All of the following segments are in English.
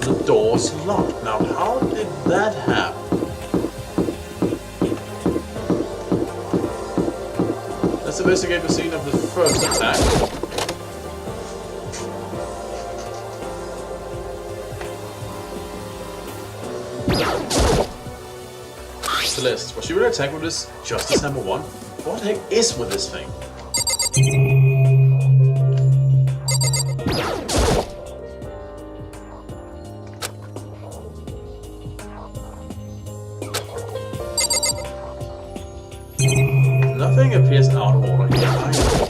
The door's locked. Now, how did that happen? Let's investigate the scene of the first attack. Celeste, was she really attacked with this Justice Hammer 1? What the heck is with this thing? Nothing appears out of order here either.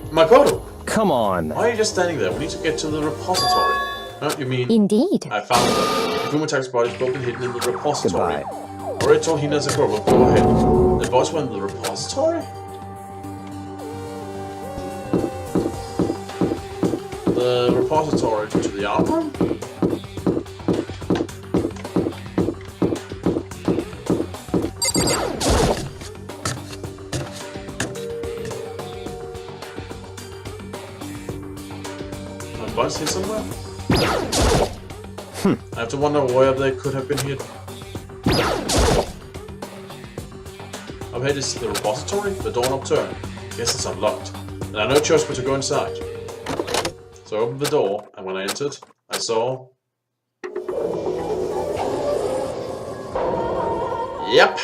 Makoto! Come on. Why are you just standing there? We need to get to the repository. Oh, you mean... Indeed. I found them. Fumitak's body is broken hidden in the repository. Goodbye. Already told Hina Sakura, go ahead. The boss went in the repository? The repository to the armor? My body's here somewhere? I have to wonder where they could have been hidden. Up ahead is the repository, the door upturned. Guess it's unlocked. And I had no choice but to go inside. So I opened the door, and when I entered, I saw... Yep!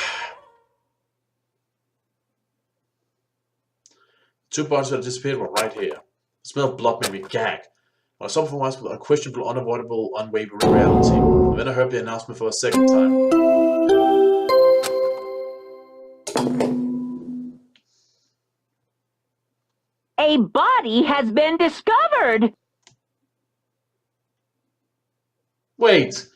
Two bodies that disappeared were right here. The smell of blood made me gag. I saw for once with unquestionable, unavoidable, unwavering reality. And then I heard the announcement for a second time. A body has been discovered! Wait,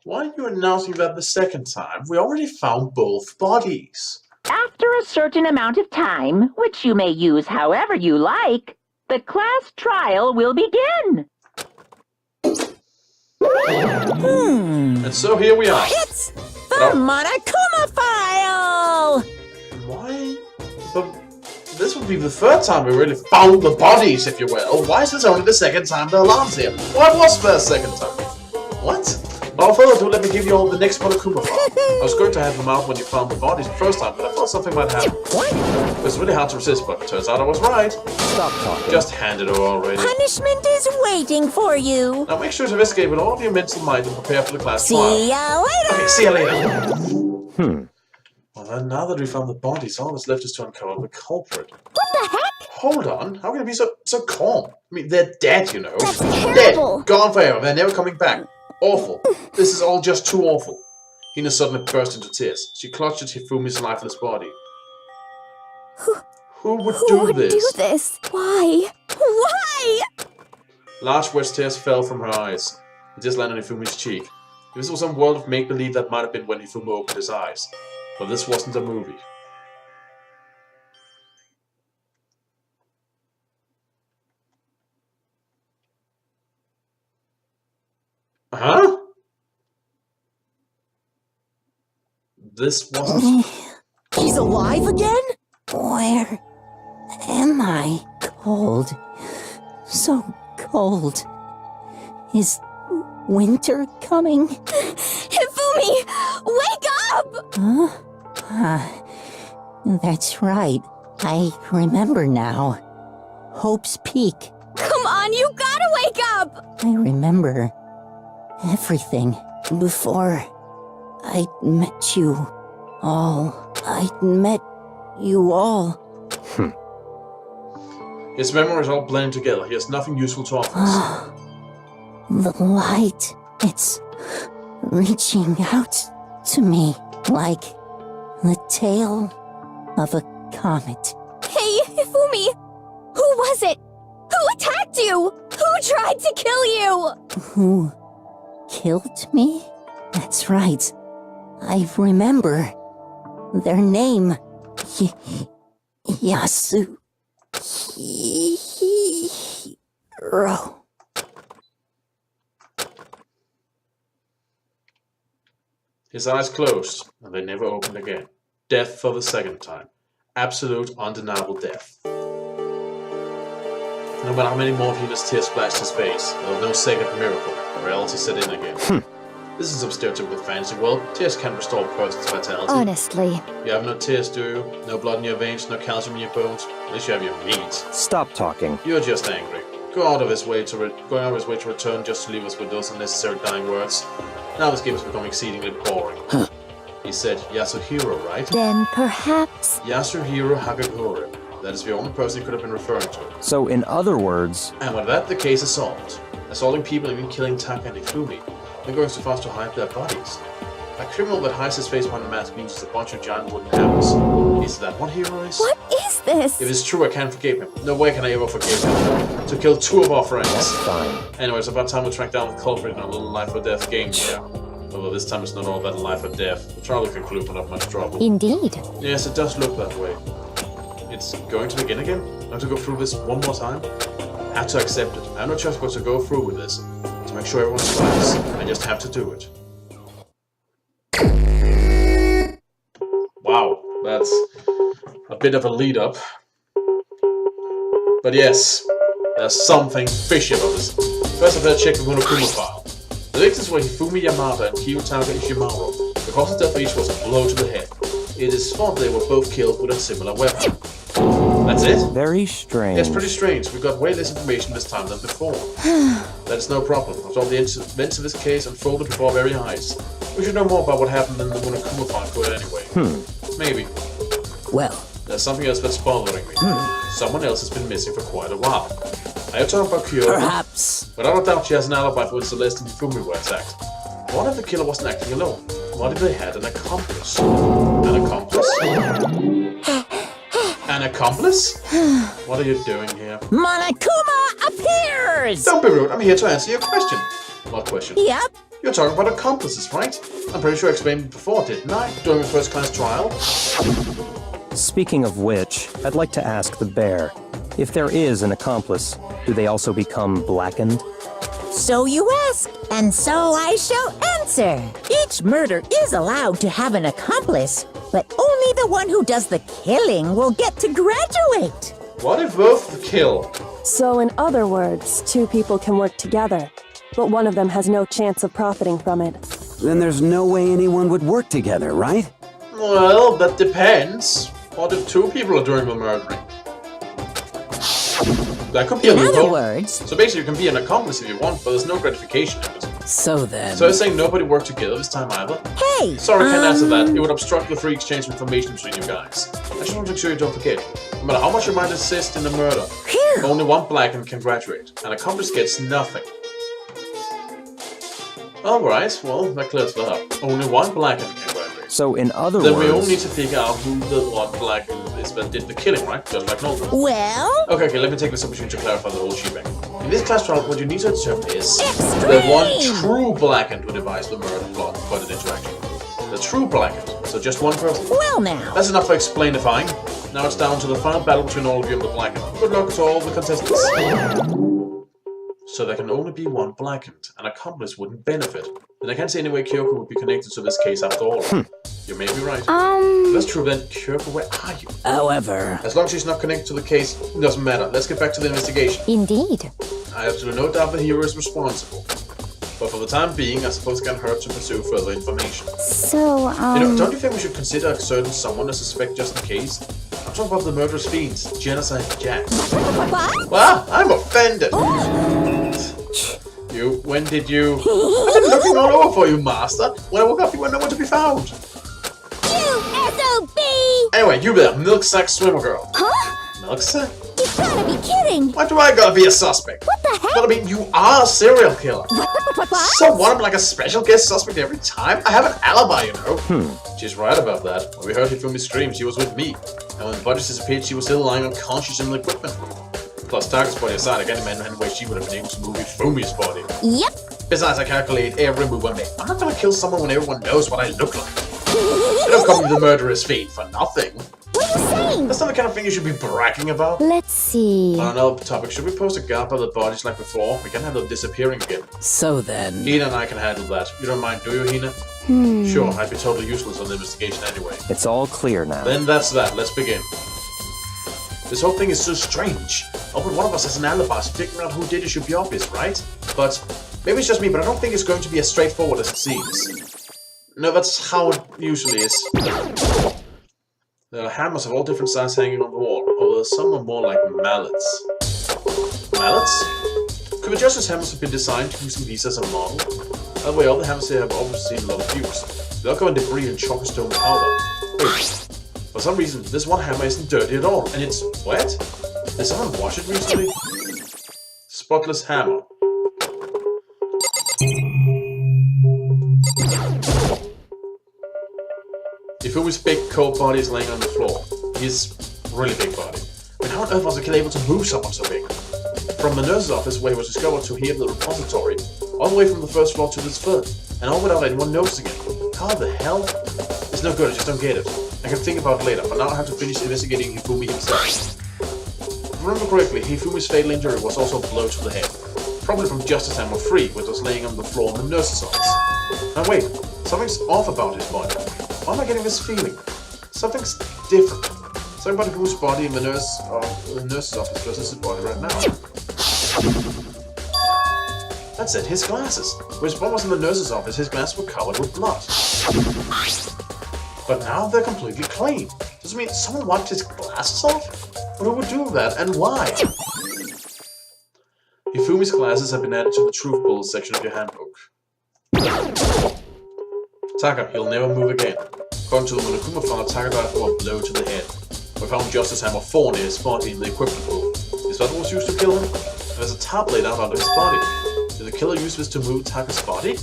why are you announcing that the second time? We already found both bodies. After a certain amount of time, which you may use however you like, the class trial will begin. And so here we are. It's the Monokuma file! Why? But this would be the third time we really found the bodies, if you will. Why is this only the second time the alarm's here? What was the second time? What? Well, further ado, let me give you all the next Monokuma file. I was going to have them out when you found the bodies the first time, but I thought something might happen. It was really hard to resist, but it turns out I was right. Stop talking. Just hand it over already. Punishment is waiting for you. Now make sure to investigate with all of your mental mind and prepare for the class See trial. ya later. Okay, see you later. Well then, now that we found the bodies, all that's left is to uncover the culprit. What the heck? Hold on, how can it be so calm? I mean, they're dead, you know. That's Dead! terrible. Gone forever, they're never coming back. Awful. This is all just too awful. Hina suddenly burst into tears. She clutched at Hifumi's lifeless body. Who would do this? Why? Why? Large wet tears fell from her eyes. It just landed on Hifumi's cheek. This was some world of make-believe that might have been when Hifumi opened his eyes. But this wasn't a movie. Huh? This wasn't... He's alive again? Where am I? Cold. So cold. Is winter coming? Hifumi! Wake up! Huh? That's right. I remember now. Hope's Peak. Come on, you gotta wake up! I remember everything before I met you all. I met you all. His memories all blending together. He has nothing useful to offer us. The light, it's reaching out to me like the tail of a comet. Hey, Hifumi! Who was it? Who attacked you? Who tried to kill you? Who killed me? That's right. I remember their name. Yasuhiro. His eyes closed, and they never opened again. Death for the second time. Absolute, undeniable death. No matter how many more of Hina's tears splashed his face, there was no second miracle. Reality set in again. This is some stereotypical fantasy world. Tears can't restore a person's vitality. Honestly. You have no tears, do you? No blood in your veins, no calcium in your bones. At least you have your meat. Stop talking. You're just angry. Going out of his way to return just to leave us with those unnecessary dying words. Now this game has become exceedingly boring. He said Yasuhiro, right? Then perhaps... Yasuhiro Hagakure. That is the only person he could have been referring to. So, in other words... And with that, the case is solved. Assaulting people and even killing Taka and Ifumi. They're going so fast to hide their bodies. A criminal that hides his face behind a mask uses a bunch of giant wooden hammers. Is that what hero is? What is this? If it's true, I can't forgive him. No way can I ever forgive him. To kill 2 of our friends. That's fine. Anyway, it's about time we track down the culprit in a little life or death game here. Although this time it's not all about life or death. The trial will conclude without much trouble. Indeed. Yes, it does look that way. It's going to begin again? I have to go through this one more time? I have to accept it. I have no choice but to go through with this. To make sure everyone survives. I just have to do it. Wow, that's a bit of a lead up. But yes, there's something fishy about this. First I've got to check the Monokuma file. The victims were Hifumi Yamada and Kiyotaka Ishimaru. The cause of death for each was a blow to the head. It is thought they were both killed with a similar weapon. That's it? Very strange. It's pretty strange. We got way less information this time than before. That is no problem. After all the events of this case unfolded before our very eyes. We should know more about what happened than the Monokuma file could anyway. Maybe. Well. There's something else that's bothering me. Someone else has been missing for quite a while. I have talked about Kyo. Perhaps. Without a doubt she has an alibi for when Celeste and Hifumi were attacked. What if the killer wasn't acting alone? What if they had an accomplice? An accomplice? An accomplice? What are you doing here? Monokuma appears! Don't be rude, I'm here to answer your question. What question? Yep. You're talking about accomplices, right? I'm pretty sure I explained it before, didn't I? During the first class trial? Speaking of which, I'd like to ask the bear, if there is an accomplice, do they also become blackened? So you ask, and so I shall answer. Each murder is allowed to have an accomplice, but only the one who does the killing will get to graduate. What if both kill? So in other words, 2 people can work together, but one of them has no chance of profiting from it. Then there's no way anyone would work together, right? Well, that depends. What if 2 people are doing the murdering? That could be a In other loophole. words, So basically you can be an accomplice if you want, but there's no gratification in it. so then... So you're saying nobody worked together this time either? Hey! Sorry, I can't answer that. It would obstruct the free exchange of information between you guys. I just want to make sure you don't forget. No matter how much you might assist in the murder, Phew. only one blackened can graduate. An accomplice gets nothing. Alright, well, that clears that up. Only one blackened can graduate. So in other Then words... we all need to figure out who the one blackened is that did the killing, right? Just like Nolan. Well... Okay, let me take this opportunity to clarify the whole shebang. In this class trial, what you need to determine is Extreme! the one true blackened who devised the murder plot and put it into action. The true blackened. So just one person. Well now... That's enough for explainifying. Now it's down to the final battle between all of you and the blackened. Good luck to all the contestants. So there can only be one blackened. An accomplice wouldn't benefit. Then I can't see any way Kyoko would be connected to this case after all. You may be right. If that's true, then Kyoko, where are you? However... As long as she's not connected to the case, it doesn't matter. Let's get back to the investigation. Indeed. I have absolutely no doubt the hero is responsible. But for the time being, I suppose it can't hurt to pursue further information. So, Don't you think we should consider a certain someone a suspect just in case? I'm talking about the murderous fiends, Genocide Jack. What? Well, I'm offended! When did you... I've been looking all over for you, Master. When I woke up, you were nowhere to be found. You SOB! Anyway, you there, milk-sack swimmer girl. Huh? Milk-sack? You gotta be kidding! Why do I gotta be a suspect? What the heck? But I mean, you are a serial killer. What? So what, I'm like a special guest suspect every time? I have an alibi, you know. She's right about that. When we heard Hifumi's scream, she was with me. And when the bodies disappeared, she was still lying unconscious in the equipment room. Plus, Taka's body aside, I can't imagine any way she would have been able to move Hifumi's body. Yep. Besides, I calculate every move I make. I'm not gonna kill someone when everyone knows what I look like. You don't call me the murderous fiend for nothing. What are you saying? That's not the kind of thing you should be bragging about. Let's see. On another topic, should we post a guard by the bodies like before? We can't have them disappearing again. So then... Hina and I can handle that. You don't mind, do you, Hina? Sure, I'd be totally useless on the investigation anyway. It's all clear now. Then that's that. Let's begin. This whole thing is so strange. Oh, but one of us has an alibi, so figuring out who did it should be obvious, right? But maybe it's just me, but I don't think it's going to be as straightforward as it seems. No, that's how it usually is. There are hammers of all different sizes hanging on the wall, although some are more like mallets. Mallets? Could the Justice hammers have been designed using these as a model? That way, all the hammers here have obviously seen a lot of use. They'll go in debris and chalk and stone powder. Wait, for some reason, this one hammer isn't dirty at all, and it's wet? Did someone wash it recently? Spotless hammer. Ifumi's big, cold body is laying on the floor. He's really big body. But how on earth was the kid able to move someone so big? From the nurse's office where he was discovered to here the repository, all the way from the first floor to this third, and all without anyone noticing it. How the hell? It's no good, I just don't get it. I can think about it later, but now I have to finish investigating Hifumi himself. If I remember correctly, Hifumi's fatal injury was also a blow to the head. Probably from Justice Hammer 3, which was laying on the floor in the nurse's office. Now wait, something's off about his body. Why am I getting this feeling? Something's different. Something about Hifumi's body in the nurse's office versus his body right now. That's it, his glasses. When his body was in the nurse's office, his glasses were covered with blood. But now they're completely clean. Does it mean someone wiped his glasses off? But who would do that, and why? Hifumi's glasses have been added to the Truth Bullet section of your handbook. Taka, he'll never move again. According to the Monokuma file, Taka died from a blow to the head. We found Justice Hammer 4 near his body in the equipment room. Is that what was used to kill him? There's a tab laid out under his body. Did the killer use this to move Taka's body?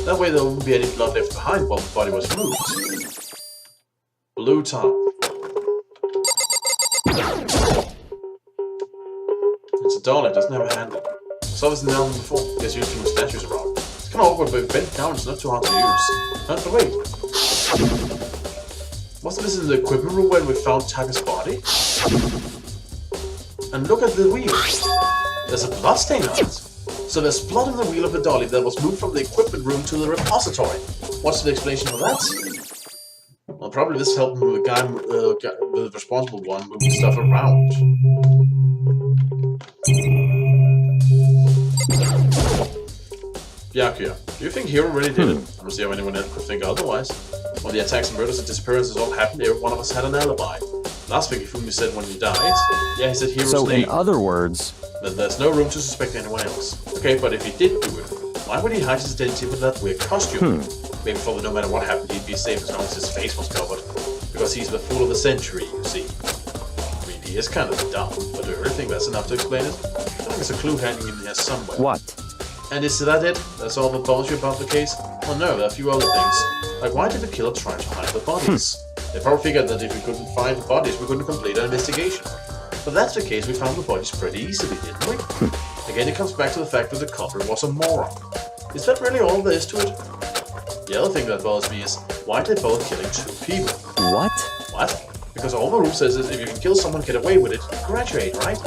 That way there wouldn't be any blood left behind while the body was moved. Blue top. It's a doll, it doesn't have a handle. I saw this in the album before. There's used to move statues around. It's kind of awkward, but bent down it's not too hard to use. But wait. Wasn't this in the equipment room when we found Taka's body? And look at the wheel. There's a blood stain on it. So there's blood on the wheel of the dolly that was moved from the equipment room to the repository. What's the explanation for that? Well, probably this helped the guy, the responsible one, moving stuff around. Byakuya, do you think Hiro really did it? I don't see how anyone else could think otherwise. When the attacks and murders and disappearances all happened, every one of us had an alibi. Last thing Hifumi said when he died, yeah, he said Hiro's name. So in other words... Then there's no room to suspect anyone else. Okay, but if he did do it, why would he hide his identity with that weird costume? Maybe for no matter what happened, he'd be safe as long as his face was covered. Because he's the fool of the century, you see. I mean, he is kind of dumb, but do you really think that's enough to explain it? I think there's a clue hanging in here somewhere. What? And is that it? That's all the bullshit about the case? Well, no, there are a few other things. Like, why did the killer try to hide the bodies? They probably figured that if we couldn't find the bodies, we couldn't complete our investigation. But that's the case, we found the bodies pretty easily, didn't we? Again, it comes back to the fact that the culprit was a moron. Is that really all there is to it? The other thing that bothers me is, why are they both killing two people? What? What? Because all the rule says is if you can kill someone, get away with it, you graduate, right?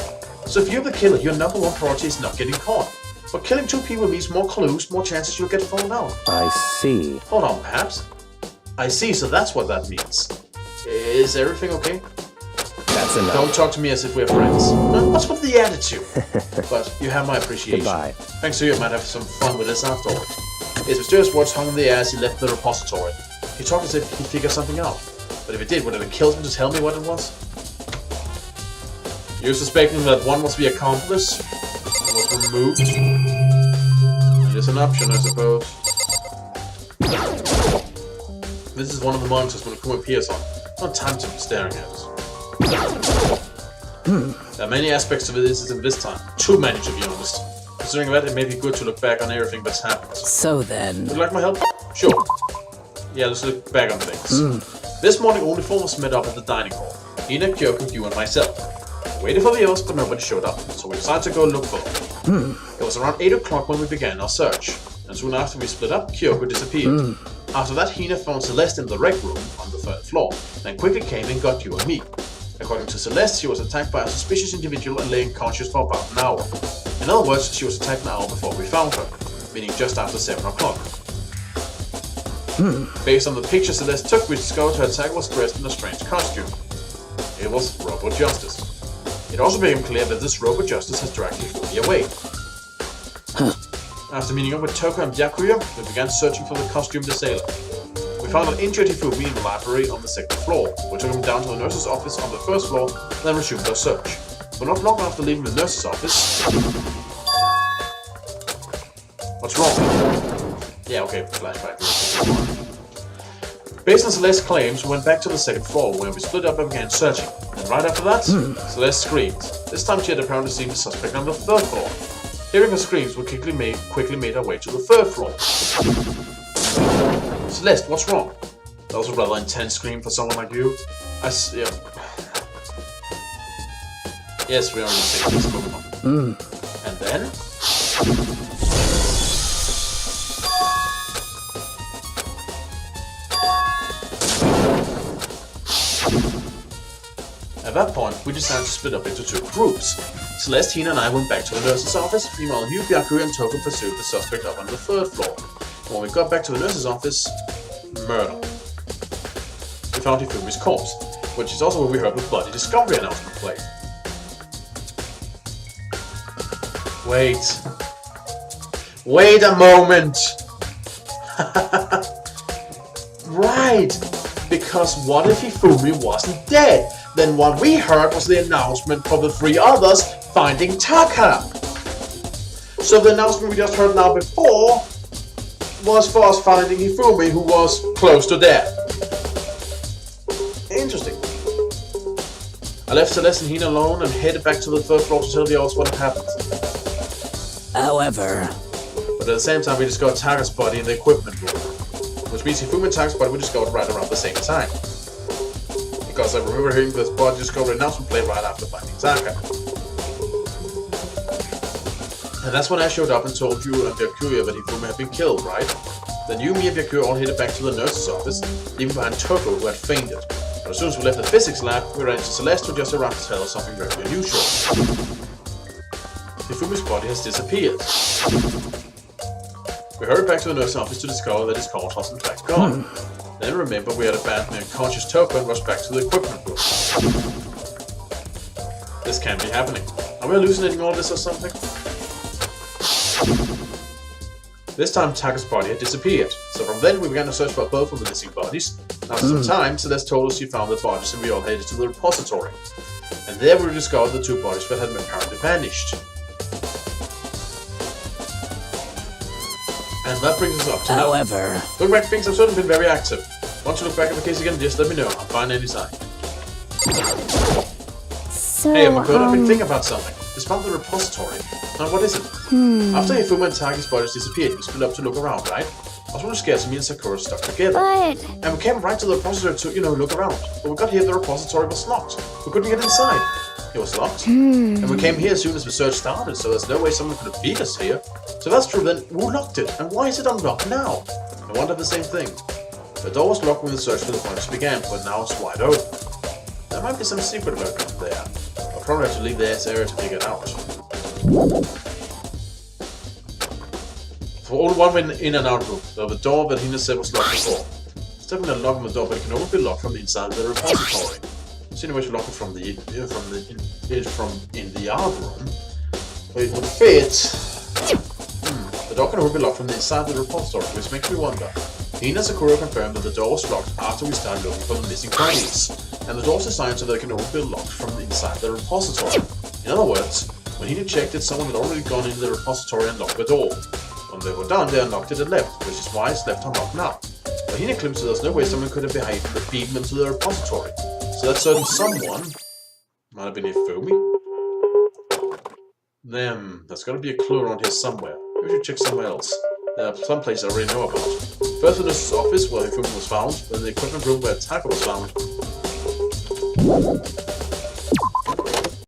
So if you're the killer, your number one priority is not getting caught. But killing two people means more clues, more chances you'll get found out. I see. Hold on, perhaps? I see, so that's what that means. Is everything okay? That's enough. Don't talk to me as if we're friends. What's with the attitude? But you have my appreciation. Goodbye. Thanks to you, I might have some fun with this after all. His mysterious words hung in the air as he left the repository. He talked as if he'd figure something out. But if he did, would it have killed him to tell me what it was? You're suspecting that one was the accomplice? And was removed? It is an option, I suppose. This is one of the monitors when Akuma appears on. Not time to be staring at us. There are many aspects to this incident this time. Too many, to be honest. Considering that, it may be good to look back on everything that's happened. So then... Would you like my help? Sure. Yeah, let's look back on things. This morning, only four of us met up at the dining hall. Ina, Kyoko, you, and myself. I waited for the others, but nobody showed up, so we decided to go look for them. It was around 8 o'clock when we began our search, and soon after we split up, Kyoko disappeared. After that, Hina found Celeste in the rec room on the 3rd floor, then quickly came and got you and me. According to Celeste, she was attacked by a suspicious individual and lay unconscious for about an hour. In other words, she was attacked an hour before we found her, meaning just after 7 o'clock. Based on the picture Celeste took, we discovered her attacker was dressed in a strange costume. It was Robo Justice. It also became clear that this rope of justice has dragged Hifumi away. After meeting up with Toko and Byakuya, we began searching for the costumed assailant. We found an injured Hifumi in the library on the 2nd floor. We took him down to the nurse's office on the 1st floor, then resumed our search. But not long after leaving the nurse's office... What's wrong? Yeah, okay, flashback. Based on Celeste's claims, we went back to the 2nd floor, where we split up and began searching. And right after that, Celeste screamed. This time she had apparently seen the suspect on the 3rd floor. Hearing her screams, we quickly made our way to the 3rd floor. Celeste, what's wrong? That was a rather intense scream for someone like you. Yeah. Yes, we are in the same place. Moving on. And then... At that point, we decided to split up into 2 groups. Celeste, Hina, and I went back to the nurse's office. Meanwhile, Yu, Byakuya, and Toko pursued the suspect up on the 3rd floor. When we got back to the nurse's office, murder. We found Hifumi's corpse, which is also where we heard the bloody discovery announcement played. Wait a moment! Right! Because what if Hifumi wasn't dead? Then what we heard was the announcement for the 3 others finding Taka. So the announcement we just heard now before was for us finding Hifumi, who was close to death. Interesting. I left Celeste and Hina alone and headed back to the 3rd floor to tell the others what had happened. However... But at the same time, we discovered Taka's body in the equipment room. Which means Hifumi and Taka's body were discovered right around the same time. Because I remember hearing this body discovery announcement play right after finding Taka. And that's when I showed up and told you and Byakuya that Hifumi had been killed, right? Then you, me, and Byakuya all headed back to the nurse's office, leaving behind Toko, who had fainted. But as soon as we left the physics lab, we ran into Celeste, who just arrived to tell us something very unusual. Hifumi's body has disappeared. We hurried back to the nurse's office to discover that his corpse was in fact gone. Then remember we had abandoned the unconscious Toko and rushed back to the equipment room. This can't be happening. Are we hallucinating all this or something? This time Taka's body had disappeared, so from then we began to search for both of the missing bodies. After some time, Celeste told us she found the bodies and we all headed to the repository. And there we discovered the 2 bodies that had apparently vanished. And that brings us up to now. However... Looking back, things have certainly been very active. Want to look back at the case again? Just let me know. I'm fine any time. So, Hey, I've been thinking about something. It's about the repository. Now, what is it? After Hifumi and Taka's bodies disappeared, we split up to look around, right? I was really scared, so me and Sakura stuck together. But... And we came right to the repository to, look around. But we got here, the repository was locked. We couldn't get inside. It was locked. And we came here as soon as the search started, so there's no way someone could have beat us here. So that's true, then who locked it? And why is it unlocked now? I wonder the same thing. The door was locked when the search for the bodies began, but now it's wide open. There might be some secret lurking up there. I'll probably have to leave this area to figure it out. For all one way in and out room, though the door that Hina said was locked before. There's definitely a lock on the door, but it can only be locked from the inside of the repository. There's any way to lock it from in the other room, but it would fit. The door can only be locked from the inside of the repository, which makes me wonder. Hina and Sakura confirmed that the door was locked after we started looking for the missing bodies, and the door's designed so that it can only be locked from the inside of the repository. In other words, when Hina checked it, someone had already gone into the repository and locked the door. When they were done, they unlocked it and left, which is why it's left unlocked now. But Hina claims that there's no way someone could have beaten them to the repository. So that certain someone might have been Hifumi. Then there's got to be a clue around here somewhere. Maybe we should check somewhere else. There are some places I already know about. First the nurse's office where Hifumi was found, then the equipment room where Taka was found.